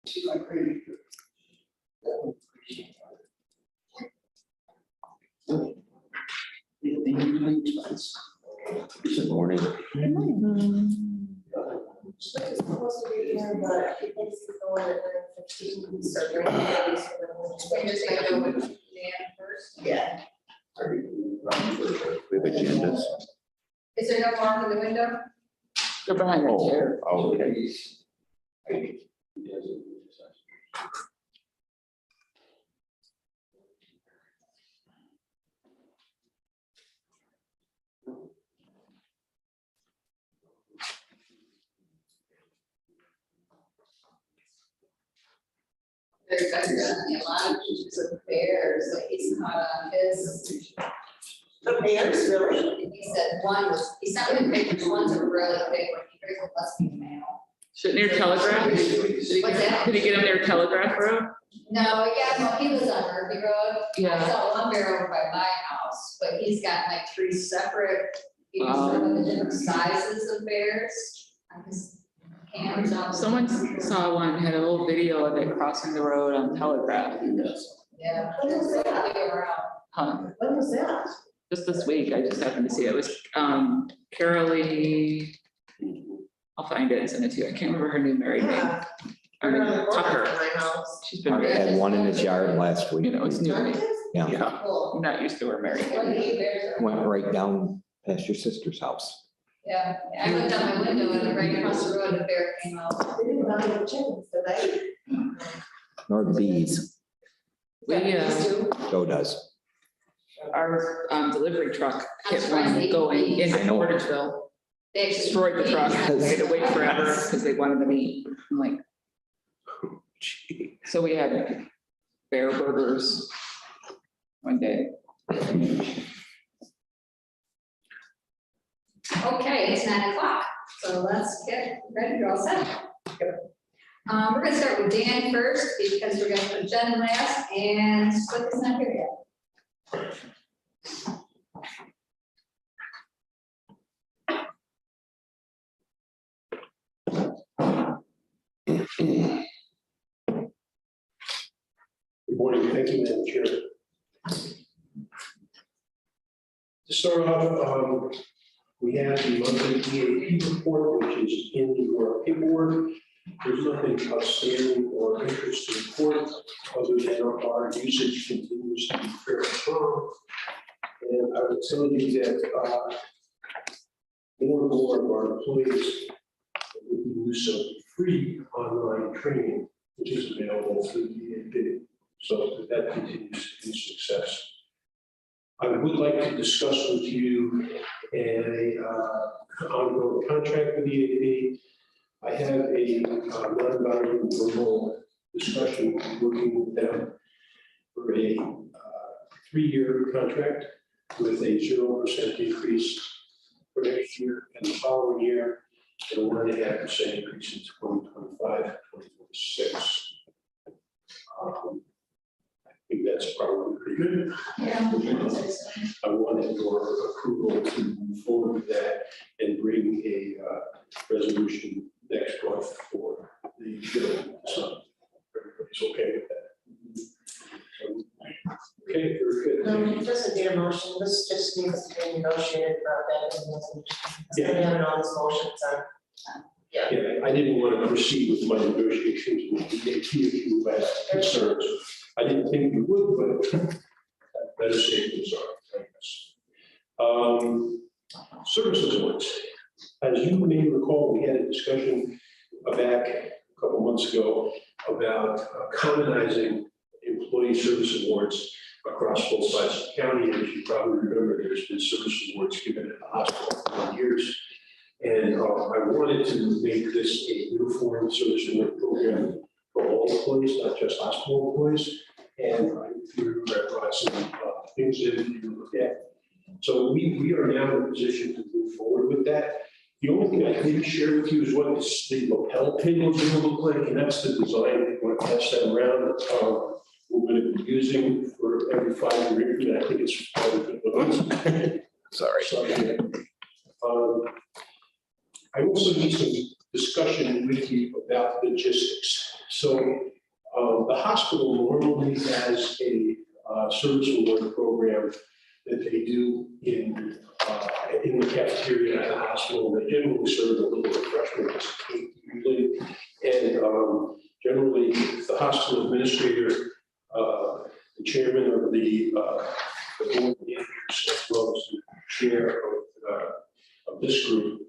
See, I created it. Good morning. He's supposed to be here, but he thinks he's going at 9:15, so during the day, so We we're just gotta go with Dan first. Yeah. We have agendas. Is there no mark in the window? They're behind that chair. Oh, okay. There's a lot of pictures of bears that he's caught on his. The bears, really? And he said one was, he sent me pictures, one's a really big one, he figured it must be male. Shouldn't near Telegraph? What's that? Could he get him near Telegraph Road? No, yeah, no, he was on Murphy Road. I Yeah. saw one bear over by my house, but he's got like three separate, you know, some of the different sizes of bears. I just can't tell. Someone saw one, had a little video of it crossing the road on Telegraph. Yeah. When was that? They were out. Huh, When was that? just this week, I just happened to see it. It was, Carolee. I'll find it and send it to you. I can't remember her new married name. Yeah. I mean, Around the corner Tucker. from my house. She's been I married, had one in his yard last you week. know, it's new to me. Yeah, Yeah, Cool. I'm not used to her married. What do you bears are? went right down past your sister's house. Yeah, I looked out my window and right across the road, a bear came out. They didn't buy any chickens, did they? Nor bees. We, These two? Joe does. Our, delivery truck hit surprised one they going eat into bees. I know. Portageville. They actually. Destroyed the truck. They had to wait forever because they wanted them to eat. I'm like, Gee. so we had bear burgers one day. Okay, it's 9 o'clock, so let's get ready to all set. We're gonna start with Dan first because we're gonna put Jen last and Slick is not here yet. Good morning, thank you, Madam Chair. To start off, we have the monthly EAP report, which is in your paperwork. There's nothing outstanding or interest to report, other than our usage continues to be fairly strong. And I would tell you that more and more of our employees will be use of free online training, which is available through the EAP. So that continues to be a success. I would like to discuss with you an ongoing contract with EAP. I have a non-binding remote discussion working with them for a 3-year contract with a 0% increase for next year and the following year, and a 1.5% increase in 2025, 2026. I think that's probably pretty good. Yeah. I wanted your approval to move forward with that and bring a resolution next month for the bill. So everybody's okay with that. Okay, very good. No, it doesn't need a motion, this just needs to be negotiated about that. Yeah. We have all these motions on. Yeah, I didn't want to proceed with my negotiations with the DAT if you had concerns. I didn't think you would, but better safe than sorry, I guess. Services awards. As you may recall, we had a discussion back a couple months ago about commonizing employee service awards across both sides of the county. As you probably remember, there's been service awards given at the hospital for years. And I wanted to make this a uniform service award program for all employees, not just hospital employees. And I figured I brought some things in to look at. So we are now in a position to move forward with that. The only thing I didn't share with you is what the lapel pin is going to look like, and that's the design. We're going to pass that around. We're going to be using for every 5-year increment. I think it's probably Sorry. I also need some discussion with you about logistics. So the hospital normally has a service award program that they do in the cafeteria at the hospital. They generally serve a little refreshment, usually. And generally, the hospital administrator, the chairman of the board of managers, as well as the chair of this group,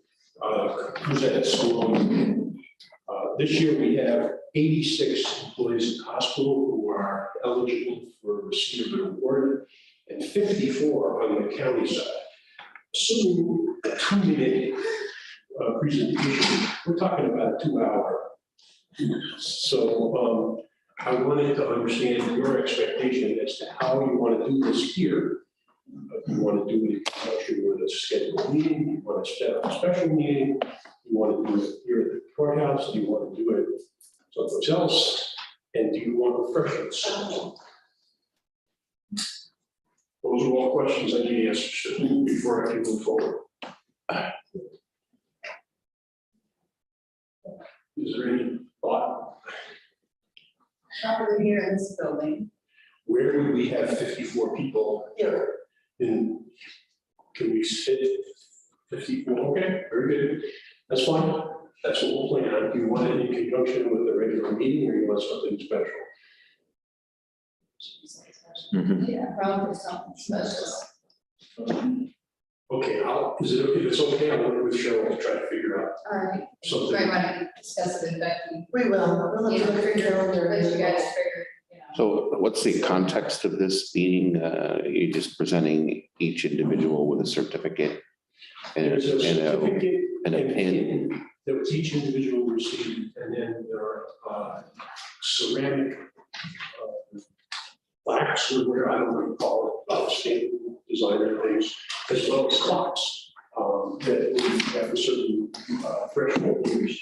presents along. This year, we have 86 employees in the hospital who are eligible for receipt of an award, and 54 on the county side. Assuming a 2-minute presentation, we're talking about a 2-hour. So I wanted to understand your expectation as to how you want to do this here. If you want to do it in conjunction with a scheduled meeting, you want to set up a special meeting, you want to do it here at the courthouse, do you want to do it someplace else, and do you want refreshments? Those are all questions I need answers to before I can move forward. Is there any thought? Over here in this building. Where do we have 54 people? Here. And can we fit 54? Okay, very good. That's fine. That's what we'll plan on. Do you want it in conjunction with the regular meeting, or you want something special? Mhm. Yeah, probably something special. Okay, if it's okay, I'll work with Cheryl to try to figure out All right, something. might want to discuss it with Becky. We will. We'll You know, look at the calendar. Let you guys figure, you know. So what's the context of this meeting? You're just presenting each individual with a certificate and There's a certificate and a and pin. pin that was each individual received, and then there are ceramic plaques, or whatever, I don't know what you call it, state designer things, as well as clocks that we have a certain threshold years.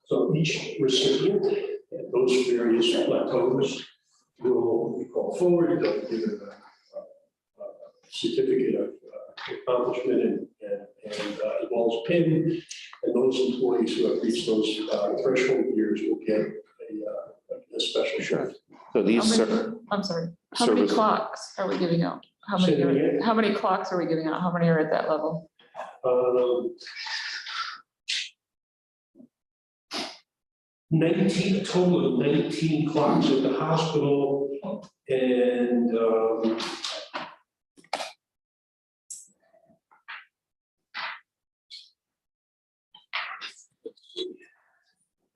So each recipient at those various plateaus will be called forward, they'll give it a certificate of accomplishment and as well as pin, and those employees who have reached those threshold years will get a special shirt. So these, I'm sorry, how many service- clocks are we giving out? Say that again. How many clocks are we giving out? How many are at that level? 19, a total of 19 clocks at the hospital, and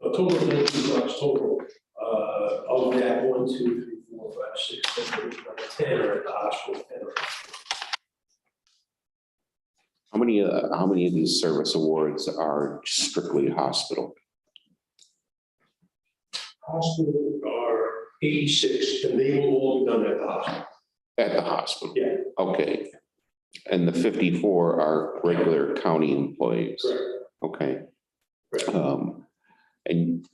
a total of 19 clocks total. Of that, 1, 2, 3, 4, 5, 6, 7, 8, 9, 10 are at the hospital. 10 are how many of these service awards are strictly hospital? Hospital are 86, and they will all be done at the hospital. At the hospital? Yeah. Okay. And the 54 are regular county employees? Correct. Okay. Correct. And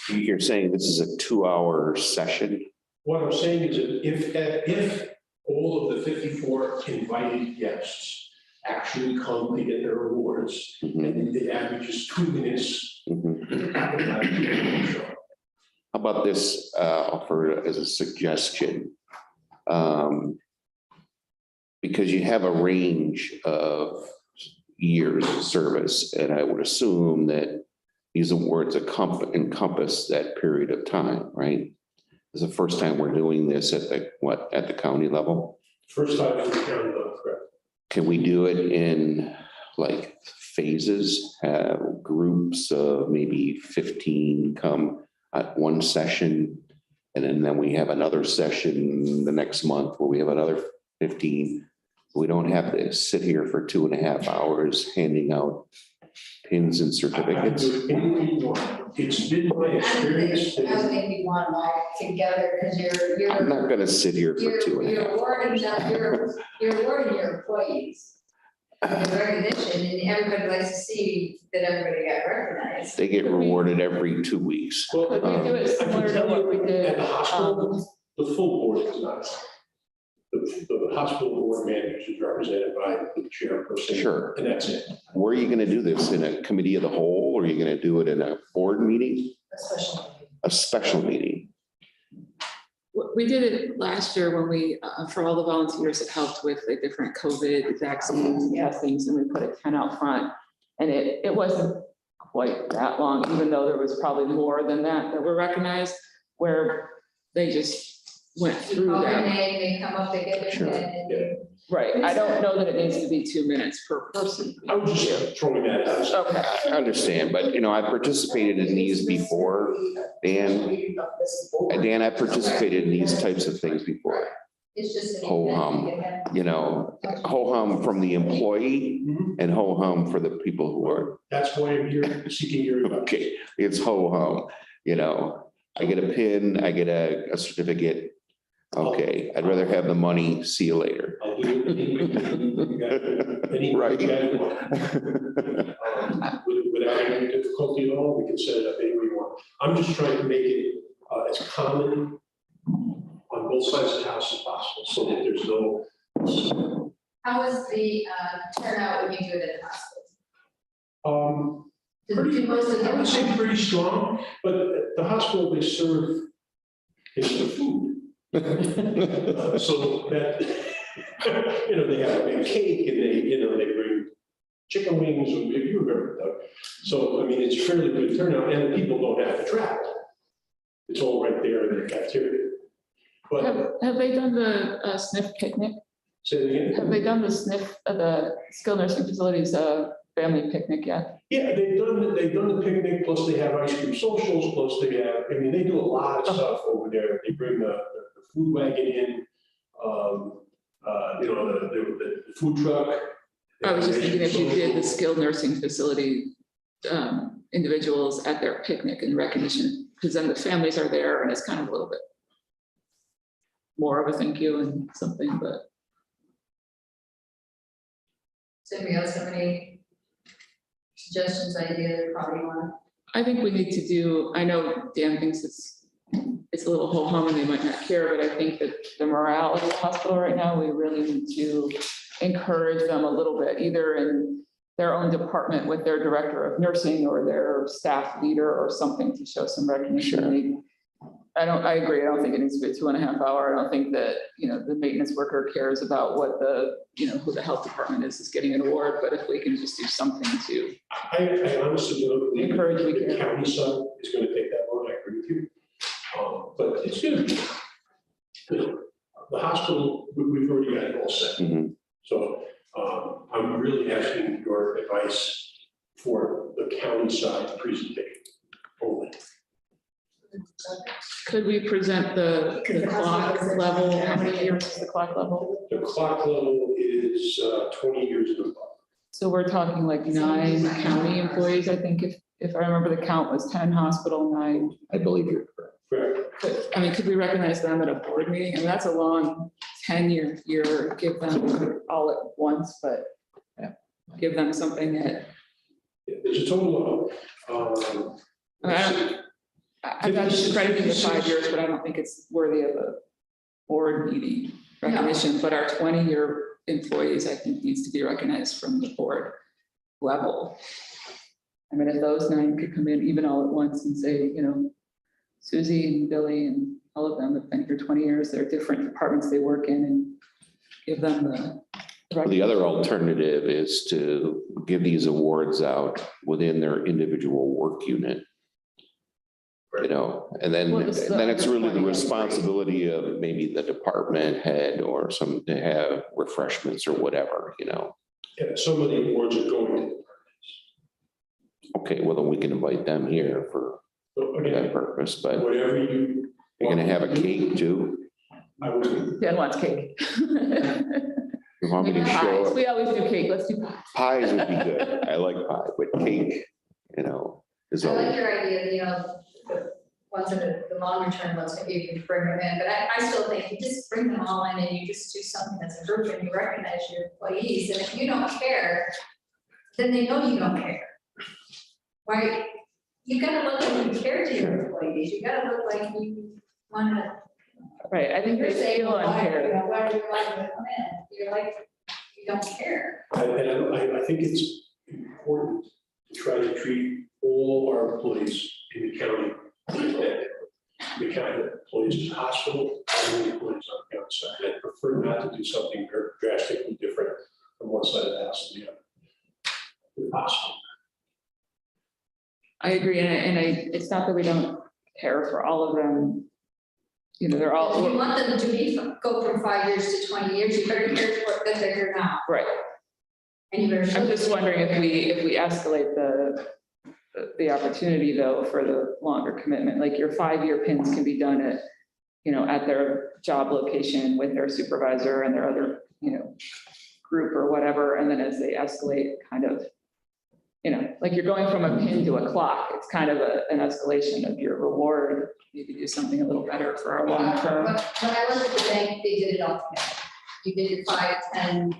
you're saying this is a 2-hour session? What I'm saying is that if all of the 54 invited guests actually come to get their awards, Mhm, and the average is 2 minutes. mhm. How about this, offer as a suggestion? Because you have a range of years of service, and I would assume that these awards encompass that period of time, right? It's the first time we're doing this at the county level. First time for the county, though, correct? Can we do it in like phases, have groups of maybe 15 come at one session? And then we have another session the next month where we have another 15. We don't have to sit here for 2.5 hours handing out pins and I can certificates. do anything you want. It's been my I don't experience. think we want them all together, because I'm not gonna sit here for you're 2.5. awarding them, you're awarding your employees. The recognition, and everybody likes to see that everybody got recognized. They get rewarded every 2 weeks. Well, Could we do it I can similar to tell what you, we did? at the hospital, the full board is not. the hospital board of managers is represented by the chairperson. Sure. And that's it. Where are you gonna do this? In a committee of the whole, or are you gonna do it in a board meeting, Especially. a special meeting? We did it last year when we, for all the volunteers that helped with the different COVID vaccine testings, and we put a tent out front. And it wasn't quite that long, even though there was probably more than that were recognized, where they just went through Call their that. name, they come up, they get Sure. their pen, and Right, I don't know that it needs to be 2 minutes per person. I was just throwing that out. Okay. I understand, but I participated in these before, Dan. Dan, I participated in these types of things before, it's just. an Ho-hum. event, you get them. ho-hum from the employee Mhm. and ho-hum for the people who are, That's why I'm here seeking your advice. okay, it's ho-hum, I get a pin, I get a certificate. Okay, I'd rather have the money, see you later. I'll do it any way you got- any way Right. you guys want. Without any difficulty at all, we can set it up any way you want. I'm just trying to make it as common on both sides of the house as possible, so that there's no, How was the turnout when you do it at the hospital? pretty, Did most of I would say the, pretty strong, but at the hospital, they serve food. So that, they have a big cake and they bring chicken wings, if you remember that. So, it's fairly good turnout and people don't have to travel. It's all right there in the cafeteria. But, Have they done the SNF picnic? say it again? Have they done the SNF, the skilled nursing facilities, family picnic yet? Yeah, they've done the picnic, plus they have ice cream socials, plus they have, they do a lot of stuff over there. They bring the food wagon in, the food truck. I was just thinking if you did the skilled nursing facility individuals at their picnic in recognition, because then the families are there and it's kind of a little bit more of a thank you and something, but does anybody else have any suggestions, ideas, probably want? I think we need to do, I know Dan thinks it's a little ho-hum and they might not care, but I think that the morale at the hospital right now, we really need to encourage them a little bit, either in their own department with their director of nursing or their staff leader or something to show some recognition. I agree. I don't think it needs to be a 2.5 hour. I don't think that, the maintenance worker cares about what who the health department is getting an award, but if we can just do something to I honestly don't believe encourage, we the can. county side is gonna take that long, I agree with you. But it's gonna be, the hospital, we've already got it all set. Mhm. So I'm really asking your advice for the county side presentation only. Could we present the clock level? How many years is the clock level? The clock level is 20 years and above. So we're talking like 9 county employees, I think, if I remember the count was 10 hospital, 9. I believe you're correct. Correct. Could we recognize them at a board meeting? And that's a long tenure year, give them all at once, but give them something that, There's a total of, I'm not discrediting the 5 years, but I don't think it's worthy of a board meeting recognition, but our 20-year employees, I think, needs to be recognized from the board level. If those 9 could come in even all at once and say, Susie and Billy and all of them have been here 20 years, they're different departments they work in, and give them The other alternative is to give these awards out within their individual work unit. And then Well, this is it's really the 20. responsibility of maybe the department head or some to have refreshments or whatever, and some of the awards are going to. Okay, well, then we can invite them here for So that again, purpose, but whatever you. you're gonna have a cake too. I would, Dan wants cake. You want me to show Pies. up? We always do cake. Let's do pies. Pies would be good. I like pie, but cake, is I like all. your idea, the ones in the longer term, ones maybe you can bring them in, but I still think you just bring them all in and you just do something that's a group and you recognize your employees, and if you don't care, then they know you don't care. Right? You gotta look like you care to your employees, you gotta look like you wanna. Right, I think they feel unfair. Why why do you want them to come in? You're like, you don't care. I think it's important to try to treat all our employees in the county, the county employees in the hospital, and the employees on the outside. I prefer not to do something very drastically different from one side of the house to the other. If possible. I agree, it's not that we don't care for all of them. You know, they're If you all, want them to go from 5 years to 20 years, you better care for that they're here now. right. And you better. I'm just wondering if we escalate the opportunity though for the longer commitment, like your 5-year pins can be done at, you know, at their job location with their supervisor and their other, you know, group or whatever, and then as they escalate, kind of, you know, like you're going from a pin to a clock, it's kind of an escalation of your reward. Maybe do something a little better for our long term. When I worked at the bank, they did it all together. You did your 5, 10,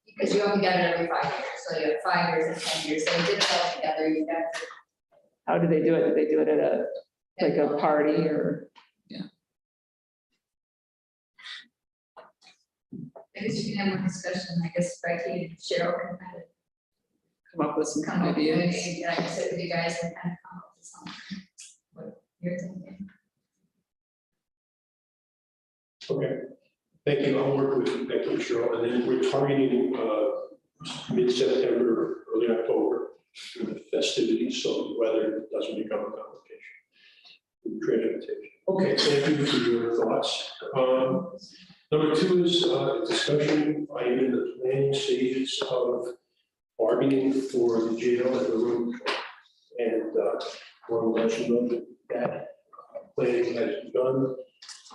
because you only got it every 5 years, so you have 5 years and 10 years, so you did it all together, you got. How do they do it? Did they do it at like a party or? I guess you can have more discussion, I guess Becky and Cheryl can kind of Come up with some come up with, ideas. maybe, like I said, with you guys and kind of come up with something. What you're thinking. Okay, thank you. I'll work with Becky and Cheryl, and then we're targeting mid-September, early October for the festivities, so the weather doesn't become a complication. Transportation. Okay, thank you for your thoughts. Number 2 is discussion. I am in the planning stages of bargaining for the jail and the room. And want to let you know that planning has begun.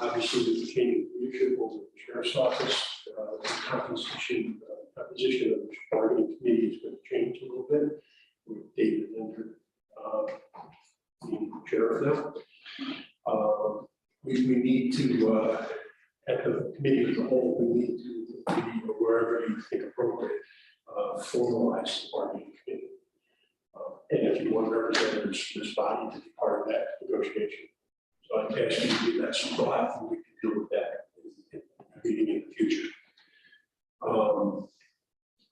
Obviously, with the change of leadership over the sheriff's office, the composition of the bargaining committee is going to change a little bit with David Linder being sheriff now. We need to, at the committee as a whole, we need to, or wherever you think appropriate, formalize the bargaining committee. And if you want representatives from this body to be part of that negotiation. So I'd ask you to give that some thought, and we can deal with that in a meeting in the future.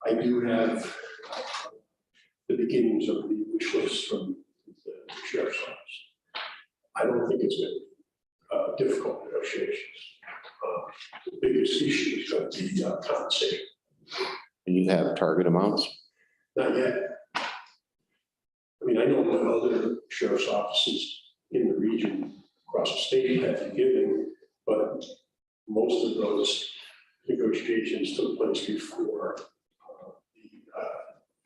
I do have the beginnings of the wish list from the sheriff's office. I don't think it's been difficult negotiations. The biggest issue is going to be compensation. And you have target amounts? Not yet. I mean, I know what other sheriff's offices in the region across the state have been given, but most of those negotiations took place before the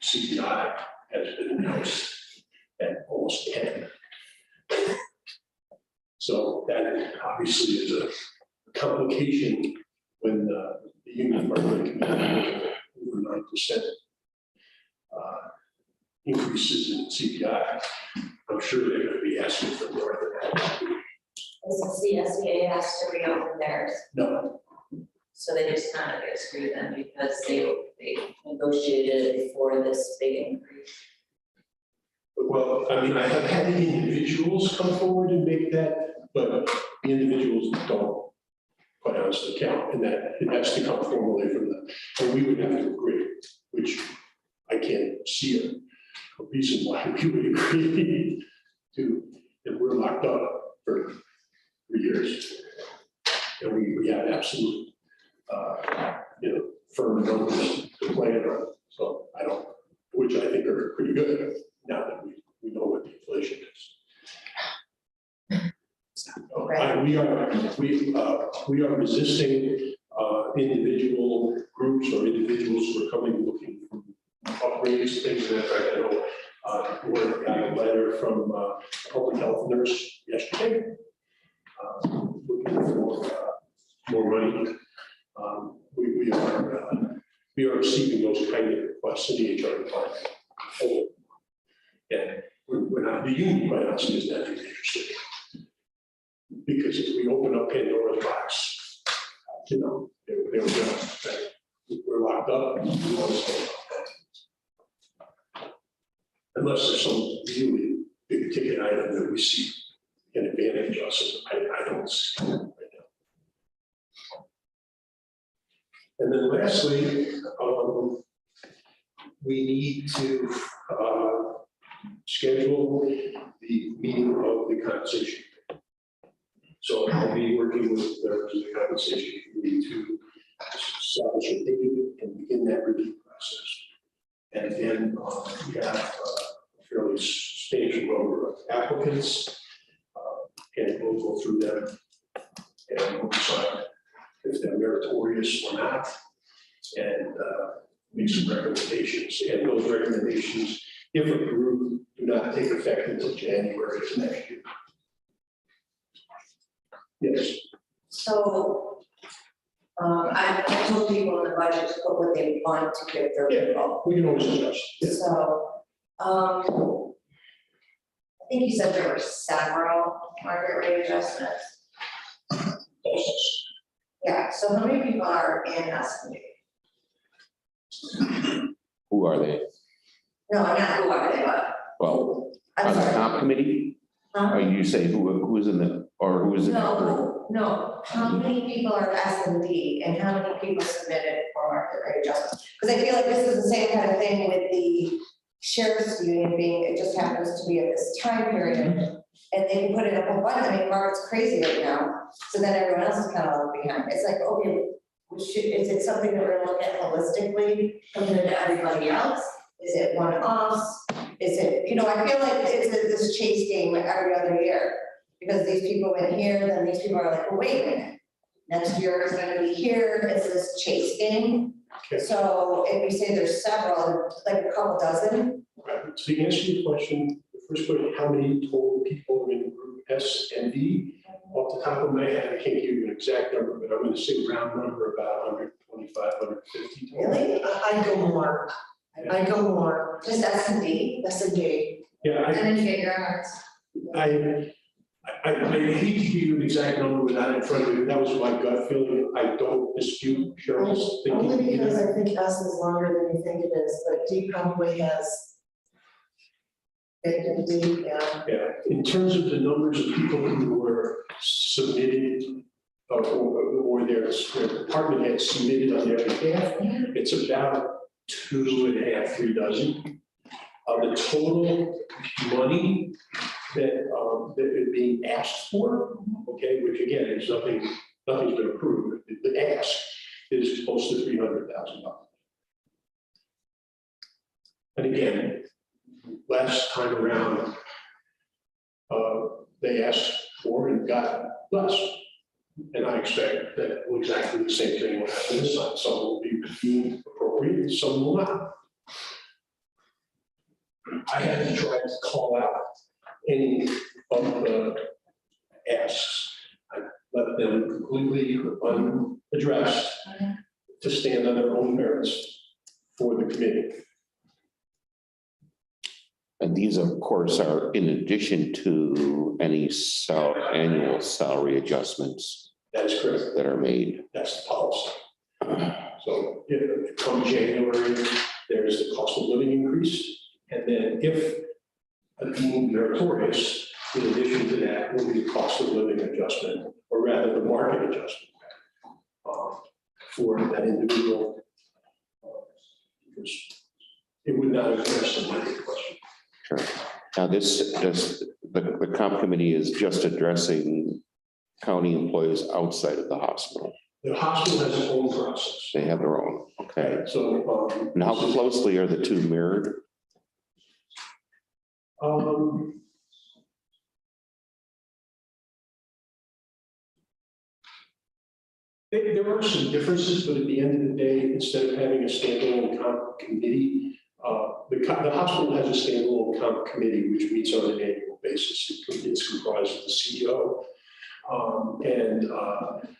CPI has been announced at almost 10. So that obviously is a complication when the union bargaining committee over 9% increases in CPI. I'm sure they're going to be asking for more than that. Since the SBA has to reopen theirs, No, so they just kind of get screwed then because they negotiated it before this big increase. well, I mean, I have had the individuals come forward and make that, but the individuals don't quite honestly count, and that it has to come formally from them. And we would have to agree, which I can't see a reason why we would agree to, and we're locked up for 3 years. And we have absolute, firm numbers to plan on. So I don't, which I think are pretty good now that we know what the inflation is. We are resisting individual groups or individuals who are coming looking for upgrades, things of that. I know we got a letter from a public health nurse yesterday looking for more money. We are receiving those kind of requests in the HR department. And we're not, the union, quite honestly, is not interested. Because if we open up Pandora's box, they're going to say, we're locked up. We want to stay up. Unless there's some really big ticket item that we see an advantage us, I don't see it right And then lastly, we need to schedule the meeting of the compensation. So I'll be working with members of the compensation committee to establish a date and begin that review process. And then we have a fairly substantial number of applicants, and we'll go through them and we'll decide if they're meritorious or not, and make some recommendations. And those recommendations, if approved, do not take effect until January of next year. Yes. So, I told people in the budget to put what they want to give their Yeah. people. We can always adjust. Yes. So, I think you said there were several market rate adjustments. Yeah, so how many people are in S&D? Who are they? No, not who are they, but, Well, I'm on the sorry. comp committee, Huh? or you say who is in the, or who is in that group? No, how many people are S&D and how many people submitted for market rate adjustments? Because I feel like this is the same kind of thing with the sheriff's union being, it just happens to be at this time period. And they can put it up on one, I mean, market's crazy right now, so then everyone else is kind of left behind. It's like, okay, is it something that we're looking at holistically compared to everybody else? Is it one-offs? Is it, you know, I feel like it's this chase game every other year. Because these people went here, then these people are like, well, wait a minute. Next year is gonna be here, it's this chase game. Okay. So if we say there's several, like a couple dozen, Right. So to answer your question, the first question, how many total people are in group S and D? Off the top of my head, I can't give you an exact number, but I'm gonna say round number about 125, 150. really? I go more, I go more, Just S&D? S&D. Yeah, And then you get your hours. I hate to give you an exact number without it in front of you. That was my gut feeling. I don't dispute Cheryl's thinking. Only because either. I think S is longer than you think it is, but D probably has. D, yeah. Yeah, in terms of the numbers of people who were submitted or their department had submitted on their behalf, it's about 2.5, 3 dozen. The total money that is being asked for, okay, which again is nothing's been approved. The ask is close to $300,000. And again, last time around, they asked for and got less. And I expect that exactly the same thing will happen this time. Some will be deemed appropriate, and some will not. I had to try to call out any of the asks. I let them completely unaddressed to stand on their own merits for the committee. And these, of course, are in addition to any annual salary adjustments That is correct. that are made. That's the policy. So if come January, there's the cost of living increase. And then if deemed meritorious, in addition to that, will be the cost of living adjustment, or rather the market adjustment for that individual. Because it would not address the market question. Sure. Now, the comp committee is just addressing county employees outside of the hospital. The hospital has its own process. They have their own, okay. So. And how closely are the two mirrored? There are some differences, but at the end of the day, instead of having a standalone comp committee, the hospital has a standalone comp committee, which meets on an annual basis. It's comprised of the CEO and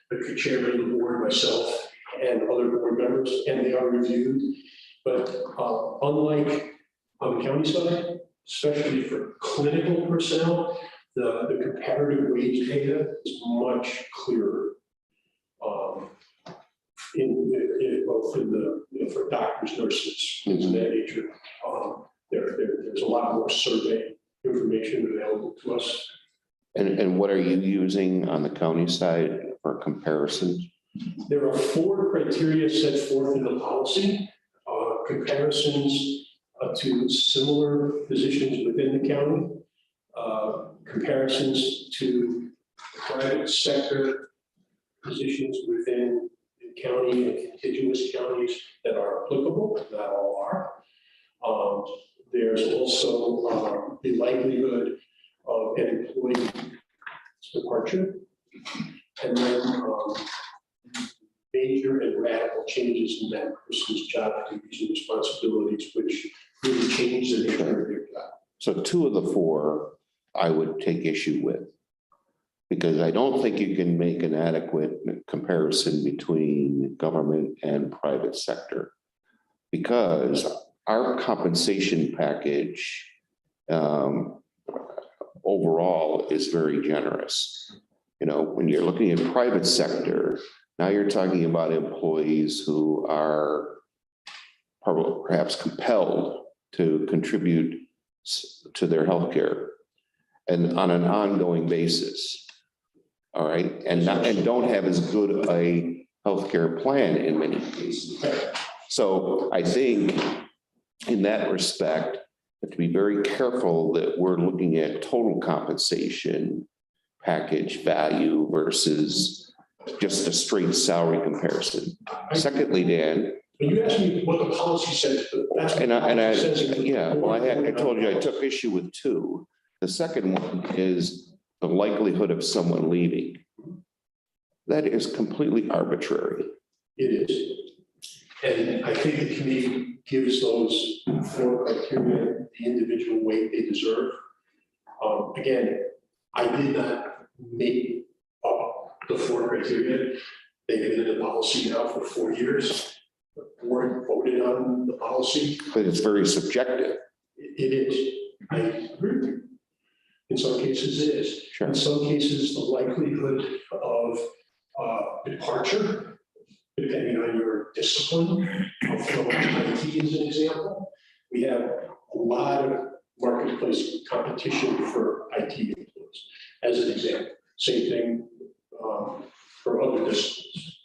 the chairman of the board, myself, and other board members, and they are reviewed. But unlike on the county side, especially for clinical personnel, the comparative wage data is much clearer. For doctors, nurses, things of that nature, there's a lot more survey information available to us. And what are you using on the county side for comparison? There are 4 criteria set forth in the policy, comparisons to similar positions within the county, comparisons to private sector positions within the county and contiguous counties that are applicable, not all are. There's also the likelihood of an employee departure, and then major and radical changes in that person's job duties and responsibilities, which really change the nature of their job. So 2 of the 4 I would take issue with. Because I don't think you can make an adequate comparison between government and private sector. Because our compensation package overall is very generous. You know, when you're looking at private sector, now you're talking about employees who are perhaps compelled to contribute to their healthcare and on an ongoing basis. All right, and don't have as good a healthcare plan in many cases. So I think in that respect, to be very careful that we're looking at total compensation package value versus just a straight salary comparison. Secondly, Dan. But you asked me what the policy says, but that's. what the policy says. Yeah, well, I told you I took issue with 2. The second one is the likelihood of someone leaving. That is completely arbitrary. It is. And I think the committee gives those 4 criteria the individual weight they deserve. Again, I did not make up the 4 criteria. They've been in the policy now for 4 years. The board voted on the policy. But it's very subjective. It is. I agree with you. In some cases, it is. Sure. In some cases, the likelihood of departure, depending on your discipline, from IT as an example. We have a lot of marketplace competition for IT employees, as an example. Same thing for other disciplines.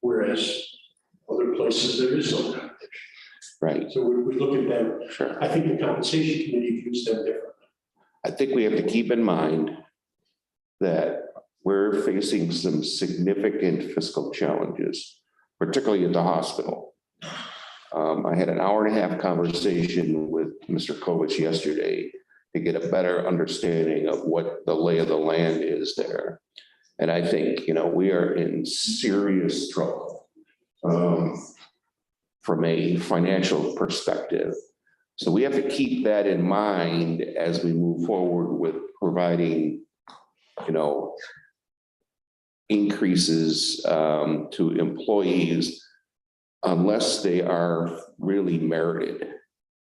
Whereas other places, there is no competition. Right, So we look at them. sure. I think the compensation committee views them differently. I think we have to keep in mind that we're facing some significant fiscal challenges, particularly at the hospital. I had an hour-and-a-half conversation with Mr. Kovich yesterday to get a better understanding of what the lay of the land is there. And I think, you know, we are in serious trouble from a financial perspective. So we have to keep that in mind as we move forward with providing, you know, increases to employees unless they are really merited.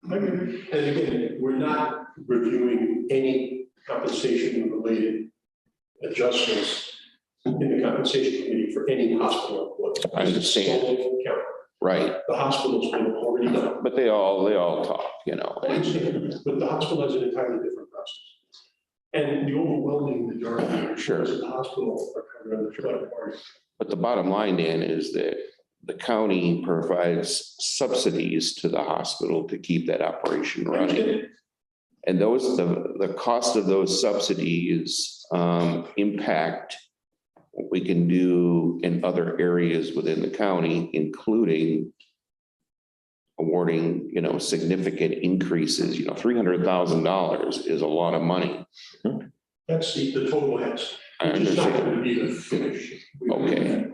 And again, we're not reviewing any compensation related adjustments in the compensation committee for any hospital employees. I understand. Solely for county. Right, The hospital's been already done. but they all talk, you know. I understand, but the hospital has an entirely different process. And the overwhelming majority Sure. of the hospital are covered under the collective bargaining. But the bottom line, Dan, is that the county provides subsidies to the hospital to keep that operation running. And those, the cost of those subsidies impact what we can do in other areas within the county, including awarding, you know, significant increases. You know, $300,000 is a lot of money. That's the total heads. I Which is not understand. going to be the finish. Okay.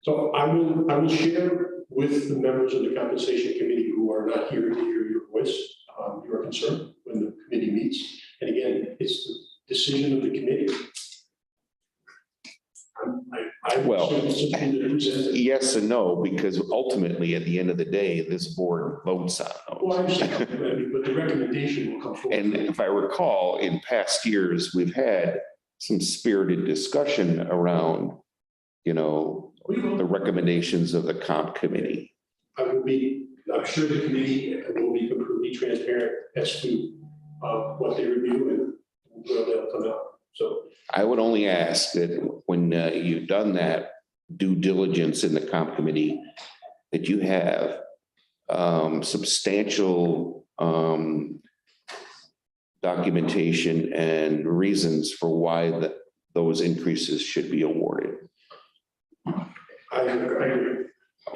So I will share with the members of the compensation committee who are not here to hear your voice, your concern when the committee meets. And again, it's the decision of the committee. I Well, simply represent it. Yes and no, because ultimately, at the end of the day, this board votes on Well, I those. understand, but the recommendation will come forward. And if I recall, in past years, we've had some spirited discussion around, you know, We will. the recommendations of the comp committee. I'm sure the committee will be completely transparent as to what they review and where they'll come out. So I would only ask that when you've done that, due diligence in the comp committee, that you have substantial documentation and reasons for why those increases should be awarded. I agree.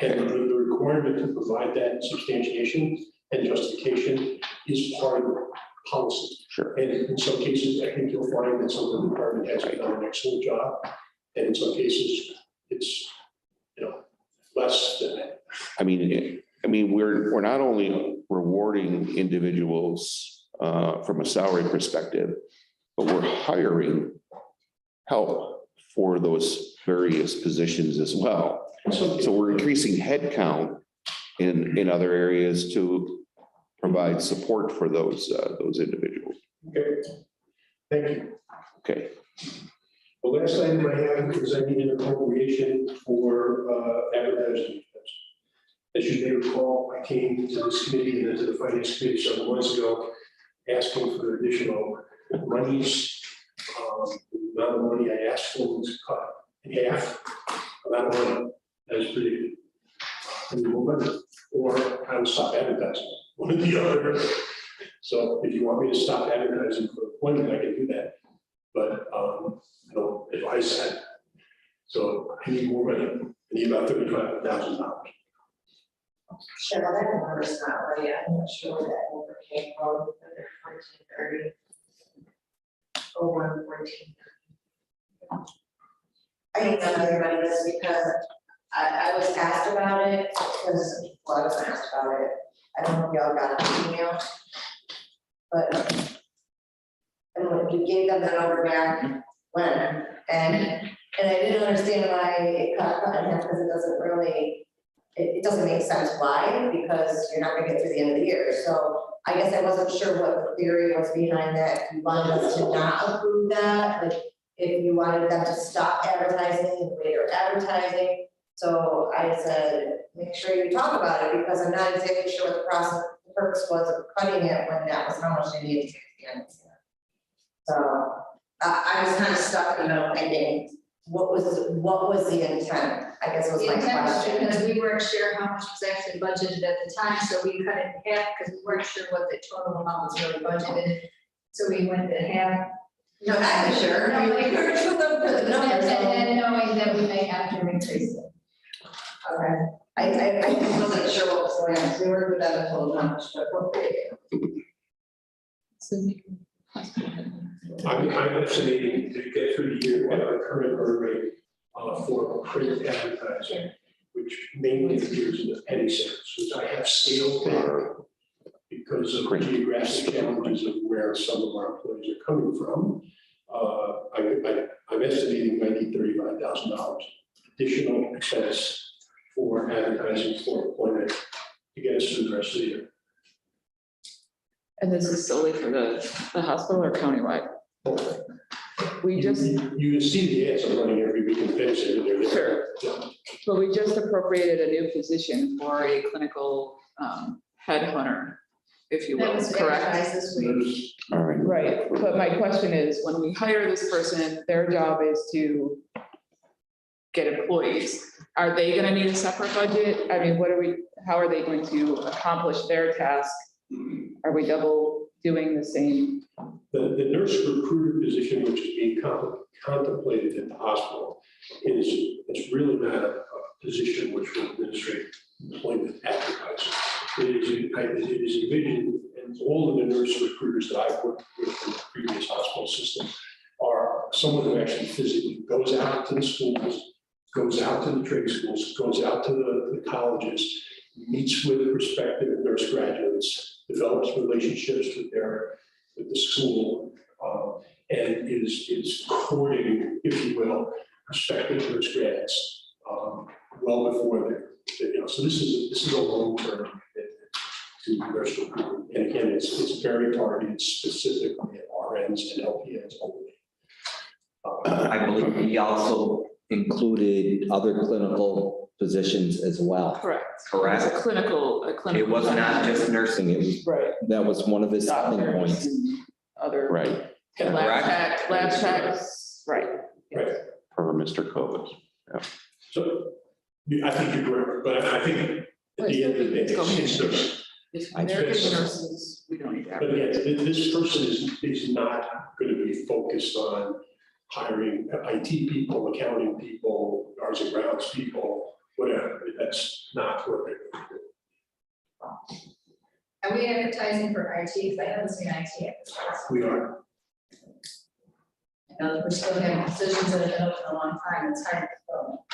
And the requirement to provide that substantiation and justification is part of the policy. Sure. And in some cases, I think you'll find that some of the department has done an excellent job. And in some cases, it's, less than that. I mean, we're not only rewarding individuals from a salary perspective, but we're hiring help for those various positions as well. So we're increasing headcount in other areas to provide support for those individuals. Okay, thank you. Okay, The last item I have is I need an appropriation for advertising. As you may recall, I came to this committee and then to the finance committee several months ago, asking for additional monies. The amount of money I asked for was cut in half. Amount of money as predicted. Or I would stop advertising, one or the other. So if you want me to stop advertising for employment, I can do that. But I don't advise that. So I need more money. I need about $35,000. Sure, well, that number's not right, I'm not sure where that number came from, whether 1430. Oh, 114. I don't know everybody this because I was asked about it, because, well, I was asked about it. I don't know if y'all got an email. But and when we gave them the number back when, and I didn't understand why it got cut in half, because it doesn't really, it doesn't make sense why, because you're not gonna get through the end of the year. So I guess I wasn't sure what the theory was behind that. If you wanted us to not approve that, like if you wanted them to stop advertising the way they're advertising. So I said, make sure you talk about it, because I'm not exactly sure what the purpose was of cutting it when that was how much they needed to get the end of the year. So I was kind of stuck in the middle thinking, what was the intent? I guess was The my intent was question. because we weren't sure how much was actually budgeted at the time, so we cut it in half because we weren't sure what the total amount was really budgeted. So we went to half. No, I'm sure. No, We were to look for the And numbers. then knowing that we may have to increase it. Okay. I just wasn't sure what was going on, because we were with them until how much, but we'll figure it out. So we can- hospital head. I'm estimating to get through the year at our current burn rate for print advertising, which mainly appears in the penny sales, which I have scaled down because of the geographic challenges of where some of our employees are coming from. I'm estimating I need $35,000 additional expense for advertising for employment to get us through the rest of the year. And this is solely for the hospital or countywide? We just, You can see the ads I'm running every week in February. They're there. Sure. Yeah. but we just appropriated a new position for a clinical headhunter, if you That will, was correct? advertised this week. all right. Right, but my question is, when we hire this person, their job is to get employees. Are they gonna need a separate budget? I mean, how are they going to accomplish their task? Are we double doing the same? The nurse recruiter position, which is being contemplated at the hospital, it's really not a position which will administrate employment advertising. It is envisioned, and all of the nurse recruiters that I've worked with in the previous hospital system are someone who actually physically goes out to the schools, goes out to the trade schools, goes out to the colleges, meets with prospective nurse graduates, develops relationships with the school, and is courting, if you will, prospective nurse grads well before they're. So this is a long-term commitment to nurse recruitment. And again, it's very targeted specifically at RNs and LPNs only. I believe he also included other clinical positions as well. Correct. Correct. It's a clinical. It was not just nursing, it was, Right. that was one of his selling Doctors points. and other. Right, Lab techs, right. Right. per Mr. Kovas. So, I think you're correct, but I think at the end of the day, Let's go ahead. it's the, If I they're guess- getting nurses, we don't need to. but again, this person is not going to be focused on hiring IT people, accounting people, guards and grounds people, whatever. That's not what they're going to do. Are we advertising for IT? Because I haven't seen IT yet. We are, We're still having positions that have been open a long time, it's hard to fill.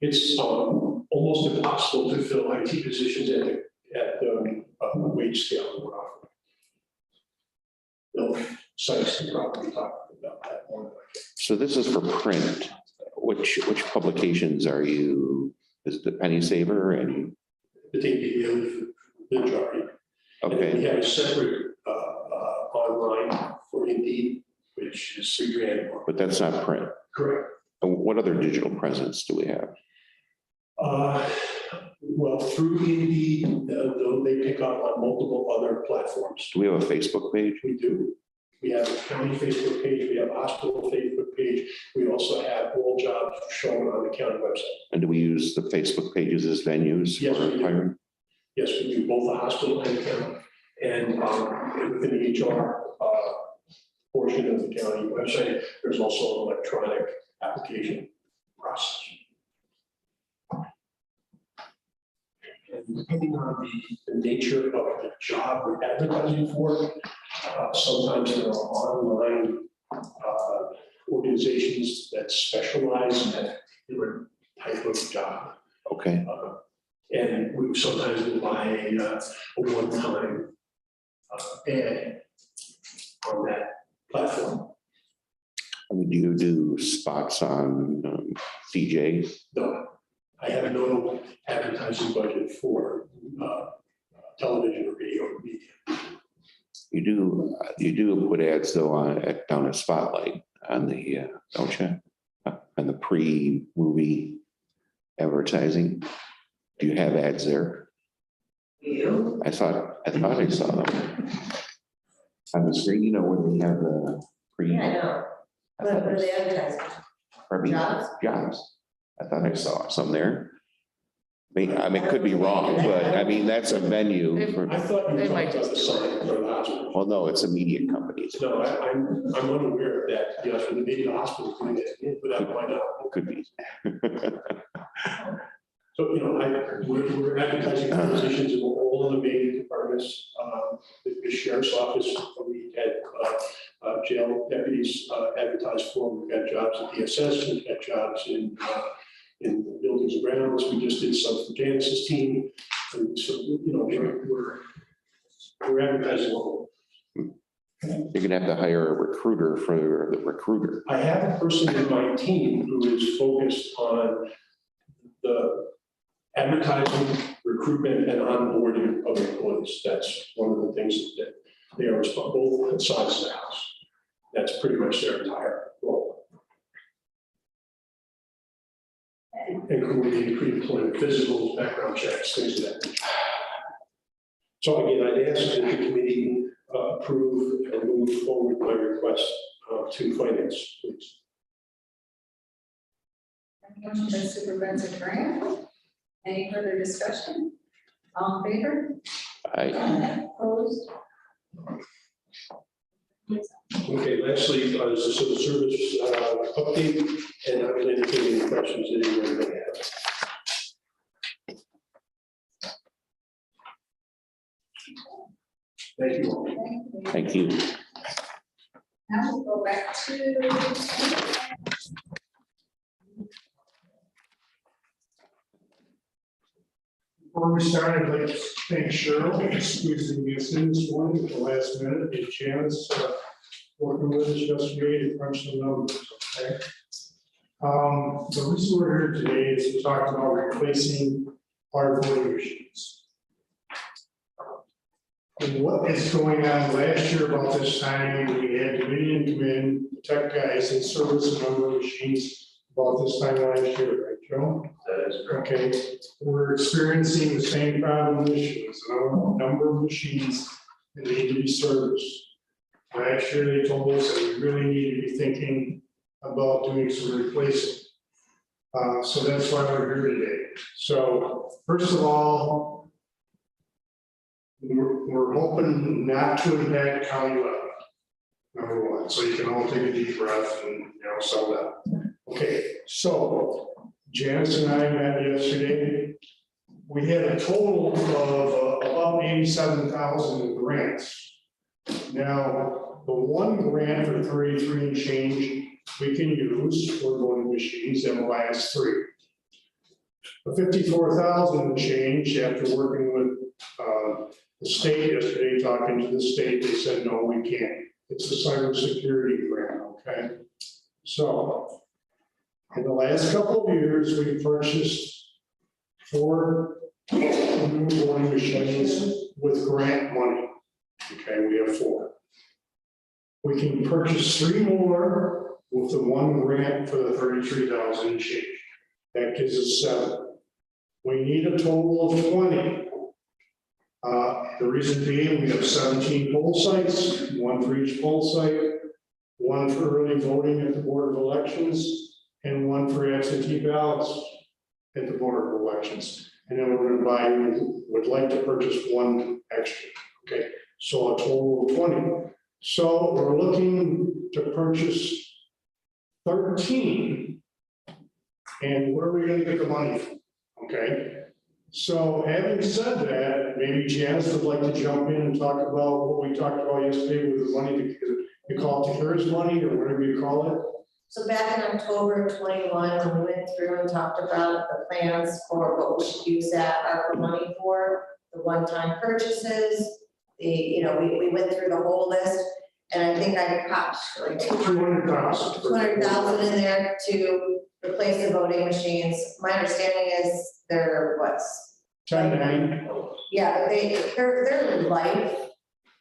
it's almost impossible to fill IT positions at the wage scale that we're offering. Bill Sykes can probably talk about that more. So this is for print. Which publications are you, is it the Penny Saver and, The majority. And then we okay, have a separate online for Indeed, which is $3,000 more. but that's not print. Correct. And what other digital presence do we have? Well, through Indeed, though they pick up on multiple other platforms. Do we have a Facebook page? We do. We have a county Facebook page, we have a hospital Facebook page. We also have all jobs shown on the county website. And do we use the Facebook pages as venues Yes, we for do. hiring? Yes, we do both the hospital and the county. And within the HR portion of the county website, there's also an electronic application process. And depending on the nature of the job we're advertising for, sometimes there are online organizations that specialize in that different type of job. Okay, And we sometimes will buy a one-time ad on that platform. I mean, do you do spots on CJ? No, I have no advertising budget for television or video or media. You do put ads though down at Spotlight on the, don't you? On the pre-movie advertising? Do you have ads there? You, I thought I saw them. On the screen, you know, where they have the pre. yeah, I know. I thought What are they I- advertising? Probably Jobs? jobs. I thought I saw some there. I mean, it could be wrong, but I mean, that's a venue for, I thought you were They talking might about just the sign for the hospital. well, no, it's a media company. No, I'm unaware of that, yes, for the media hospital doing that, but I might not. Could be. So, you know, we're advertising for positions in all of the major departments. The sheriff's office, we had jail deputies advertised for. We've got jobs at DSS, we've got jobs in buildings and grounds. We just did some for Janice's team. And so, you know, we're advertising all. You're gonna have to hire a recruiter for the recruiter. I have a person in my team who is focused on the advertising, recruitment, and onboarding of employees. That's one of the things that they are responsible for, both sides of the house. That's pretty much their entire role. And coordinating pre-employment physicals, background checks, things of that nature. So again, I'd ask that the committee approve and move forward my request to finance, please. Motion by Supervisor Grant. Any further discussion? All in favor? Opposed? Okay, lastly, is the civil service update, and I will entertain any questions that anyone may have. Thank you all. Thank you. Thank you. Now we'll go back to. Before we start, I'd like to thank Cheryl for squeezing us in this morning at the last minute, and Janice working with us yesterday to crunch some numbers, okay? The reason we're here today is to talk about replacing our voting machines. And what is going on last year about this time, we had Dominion come in, tech guys, and service a number of machines about this time last year, right, Joe? That is correct. Okay, we're experiencing the same problem this year, so a number of machines that need to be serviced. Last year, they told us that we really need to be thinking about doing some replacing. So that's why we're here today. So first of all, we're hoping not to impact county level. Number one, so you can all take a deep breath and, settle down. Okay, so Janice and I met yesterday. We had a total of about 87,000 in grants. Now, the one grant for 33 and change we can use for voting machines, MLIS 3. The 54,000 and change, after working with the state yesterday, talking to the state, they said, no, we can't. It's a cybersecurity grant, okay? So, in the last couple of years, we purchased 4 new voting machines with grant money. Okay, we have 4. We can purchase 3 more with the 1 grant for the 33,000 and change. That gives us 7. We need a total of 20. The reason being, we have 17 poll sites, 1 for each poll site, 1 for early voting at the Board of Elections, and 1 for absentee ballots at the Board of Elections. And then we're going to would like to purchase 1 extra. Okay, so a total of 20. So we're looking to purchase 13. And where are we going to get the money from? Okay. So having said that, maybe Janice would like to jump in and talk about what we talked about yesterday with the money, you call it the CARES money or whatever you call it. So back in October of 21, when we went through and talked about the plans for what we should use that ARPA money for, the one-time purchases, we went through the whole list, and I think I popped like 200,000. 200,000 in there to replace the voting machines. My understanding is they're what's 10, yeah, their life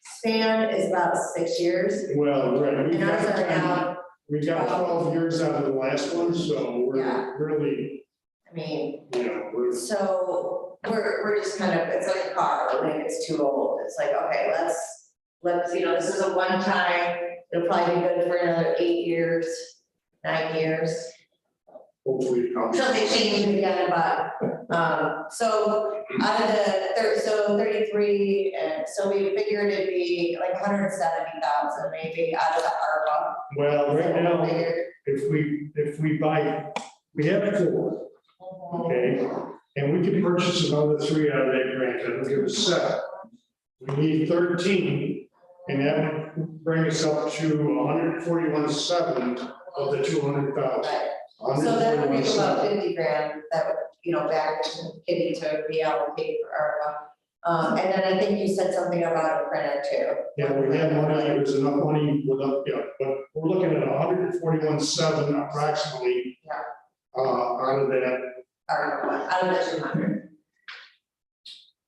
span is about 6 years. well, right. And ours are now, We got 12 years out of the last one, so Yeah. we're really, I mean, we're. so we're just kind of, it's like a car, when it's too old. It's like, okay, let's, this is a one-time, it'll probably be good for another 8 years, 9 years. Hopefully, So they change it again, but, so out of the, 33, and so we figured it'd be like 170,000 maybe out of the ARPA. well, right now, Figured. if we buy, we have 4, okay? And we can purchase another 3 out of that grant, that'll give us 7. We need 13, and that would bring us up to 141.7 of the 200,000. Right. So that would be about 50 grand that would, back to Kitty to reallocate for ARPA. And then I think you said something about a printer too. Yeah, we have money, there's enough money without, but we're looking at 141.7 approximately. Yeah. Out of that ARPA, out of the 200.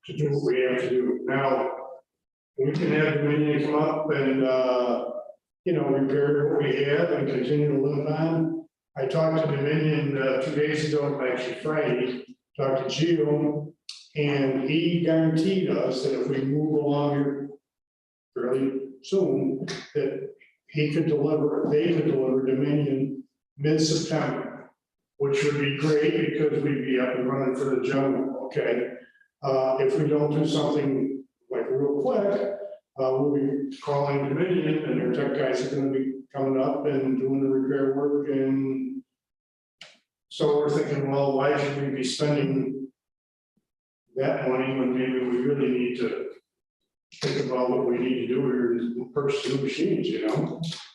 to do what we have to do. Now, we can have Dominion come up and, repair what we have and continue to live on. I talked to Dominion 2 days ago, actually Friday, talked to Gio, and he guaranteed us that if we move along here fairly soon, that they could deliver Dominion mid-September, which would be great because we'd be up and running for the jungle, okay? If we don't do something like real quick, we'll be calling Dominion and their tech guys are gonna be coming up and doing the repair work. And so we're thinking, well, why should we be spending that money when maybe we really need to think about what we need to do here and purchase new machines,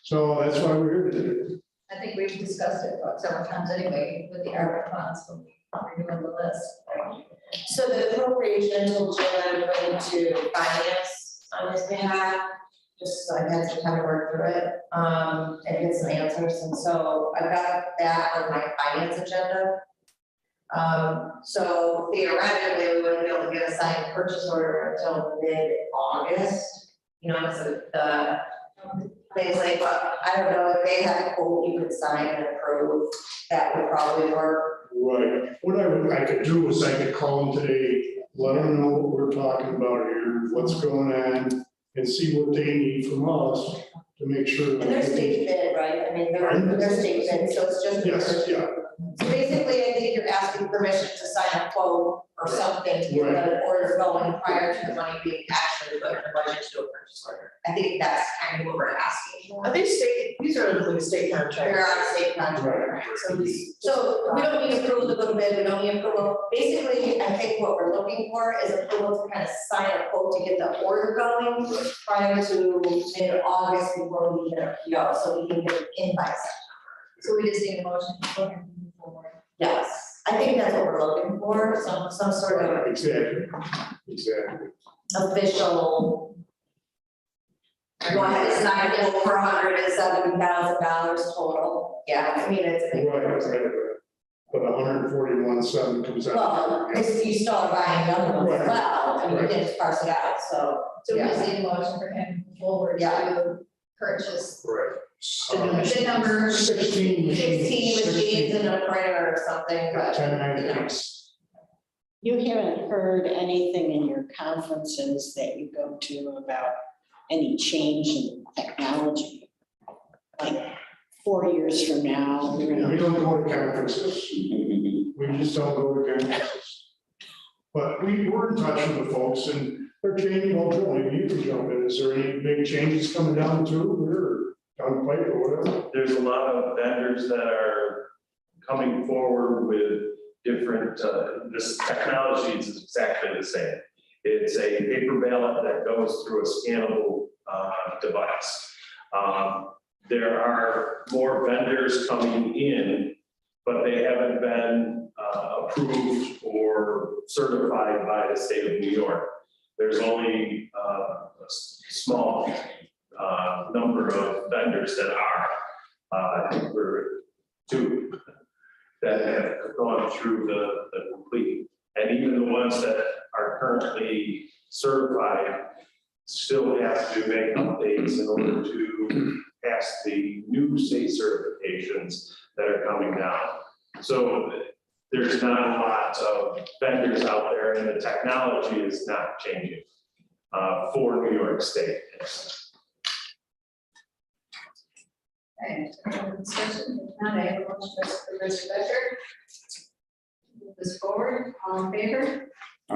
So that's why we're here today. I think we've discussed it several times anyway with the ARPA funds when we were doing the list. So the appropriation tool Jim put into finance on his behalf, just so I had some time to work through it, and get some answers, and so I've got that on my finance agenda. So theoretically, we wouldn't be able to get a signed purchase order until mid-August, so the things like, but I don't know, if they had a quote you could sign and approve, that would probably work. Right, what I could do is I could call them today, let them know what we're talking about here, what's going on, and see what they need from us to make sure. And they're state bid, right? I mean, they're state bid, so it's just. Yes, yeah, So basically, I think you're asking permission to sign a quote or something to get the order going prior to the money being actually put in the budget to do a purchase order. I think that's kind of what we're asking for. Are they state, these are like state There contracts. are state contracts. So these. So we don't need approval to go to bid, we don't need approval. Basically, I think what we're looking for is approval to kind of sign a quote to get the order going prior to mid-August before we get a PO, so we can get it in by September. So we just need a motion to go ahead and move forward. Yes, I think that's what we're looking for, some sort of Exactly. official. Go ahead and sign a quote for $170,000 total. Yeah, I mean, it's a big. Right. But 141.7 comes out. Well, if you start buying other ones as well, I mean, you can just parse it out, so. So we just need a motion for him to move forward Yeah. to purchase Right. the number. 16 machines. 16 machines and a printer or something, but. 10 You haven't heard anything in your conferences that you go to about any change in technology? Like 4 years from now, we're We gonna. don't go to conferences. We just don't go to conferences. But we're in touch with the folks and they're changing, well, Joe, maybe you can jump in. Is there any big changes coming down the tube or down the pipe or whatever? There's a lot of vendors that are coming forward with different, this technology is exactly the same. It's a paper ballot that goes through a scannable device. There are more vendors coming in, but they haven't been approved or certified by the state of New York. There's only a small number of vendors that are. I think we're 2 that have gone through the complete. And even the ones that are currently certified still have to make updates in order to pass the new state certifications that are coming down. So there's not a lot of vendors out there and the technology is not changing for New York State. Okay, discussion, if not, I have a motion for Mr. Becker. Move this forward, all in favor? I,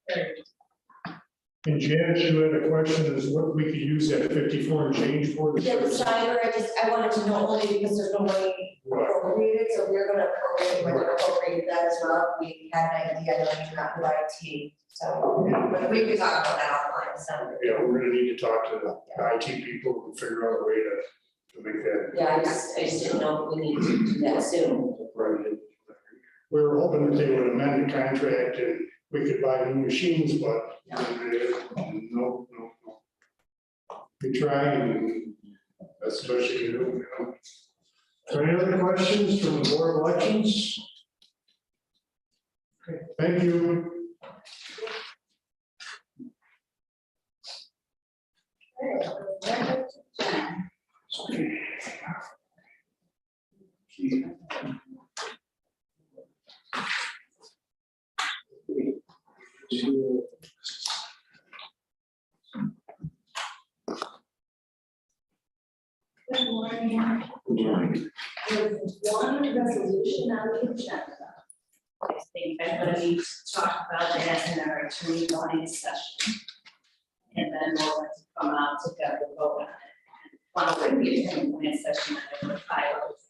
Carried. And Janice, you had a question is what we could use that 54 and change for. Yeah, the cyber, I wanted to know only because there's no money appropriated, so we're gonna appropriate that as well. We had an idea, I know you do not provide IT, so, but we can talk about that offline, so. Yeah, we're gonna need to talk to the IT people and figure out a way to make that. Yeah, I just didn't know if we need to do that soon. Right. We were hoping that they would amend the contract and we could buy new machines, but no. We tried and that's what you can do, you know. So any other questions from the board of elections? Okay, thank you. Good morning. There's one resolution on the agenda. I think I'm gonna need to talk about that in our attorney line session. And then we'll have to come out together, vote on it. One of the attorney line session, I have 5 hours.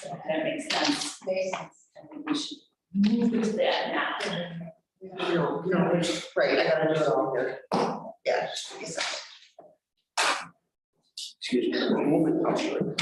So that makes sense. Makes sense. I think we should move to that now. No, right, I gotta do it all here. Yeah. Excuse me, one moment, I'll show you.